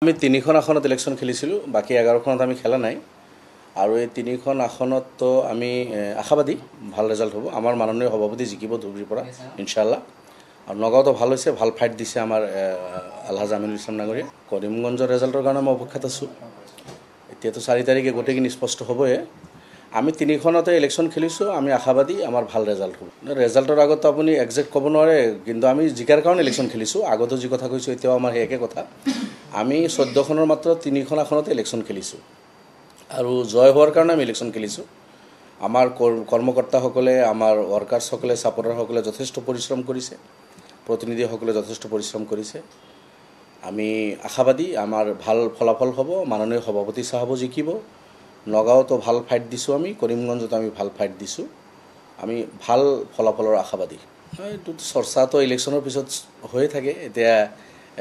আমি 3খন আসনত ইলেকশ্যন খেলিছিলোঁ, বাকী 11খনত আমি খেলা নাই। আৰু এই 3খন আসনত তো আমি আশাবাদী ভাল ৰেজাল্ট হ'ব। আমাৰ মাননীয় সভাপতি জিকিব ধুবুৰীৰ পৰা ইনশাআল্লাহ। আৰু নগাঁৱতো ভাল হৈছে, ভাল ফাইট দিছে আমাৰ আলহাজ আমিনুল ইছলাম ডাঙৰীয়া। কৰিমগঞ্জৰ ৰেজাল্টৰ কাৰণে মই অপেক্ষাত আছোঁ। এতিয়াতো 4 তাৰিখে গোটেইখিনি স্পষ্ট হ'বই। আমি 3খনতে ইলেকশ্যন খেলিছোঁ, আমি আশাবাদী আমাৰ ভাল ৰেজাল্ট হ'ব। ৰেজাল্টৰ আগত আপুনি একজেক্ট ক'ব নোৱাৰে, কিন্তু আমি জিকাৰ কাৰণে ইলেকশ্যন খেলিছোঁ। আগতো যি কথা কৈছোঁ এতিয়াও আমাৰ সেই একে কথা। আমি 14খনৰ মাত্ৰ 3খন আসনতে ইলেকশ্যন খেলিছোঁ আৰু জয় হোৱাৰ কাৰণে আমি ইলেকশ্যন খেলিছোঁ। আমাৰ কৰ্মকৰ্তাসকলে, আমাৰ ৱৰ্কাৰ্ছসকলে, ছাপৰ্টাৰসকলে যথেষ্ট পৰিশ্ৰম কৰিছে, প্ৰতিনিধিসকলে যথেষ্ট পৰিশ্ৰম কৰিছে। আমি আশাবাদী আমাৰ ভাল ফলাফল হ'ব, মাননীয় সভাপতি চাহাবো জিকিব। নগাঁৱতো ভাল ফাইট দিছোঁ, আমি কৰিমগঞ্জতো আমি ভাল ফাইট দিছোঁ। আমি ভাল ফলাফলৰ আশাবাদী। এইটো চৰ্চাটো ইলেকশ্যনৰ পিছত হৈয়ে থাকে। এতিয়া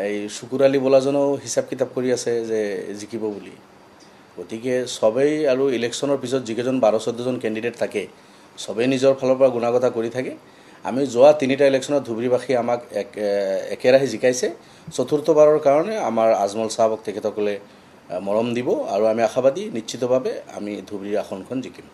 এই শুকুৰ আলী বোলাজনেও হিচাপ কিতাপ কৰি আছে যে জিকিব বুলি। গতিকে সবেই আৰু ইলেকশ্যনৰ পিছত যিকেইজন 12-14জন কেণ্ডিডেট থাকে সবেই নিজৰ ফালৰ পৰা গুণাগতা কৰি থাকে। আমি যোৱা 3টা ইলেকশ্যনত ধুবুৰীবাসী আমাক একেৰাহে জিকাইছে। চতুৰ্থবাৰৰ কাৰণে আমাৰ আজমল চাহাবক তেখেতসকলে মৰম দিব আৰু আমি আশাবাদী নিশ্চিতভাৱে আমি ধুবুৰীৰ আসনখন জিকিম।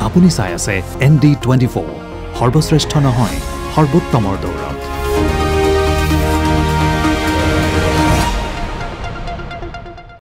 আপুনি চাই আছে ND24, সৰ্বশ্ৰেষ্ঠ নহয় সৰ্বোত্তমৰ দৌৰ।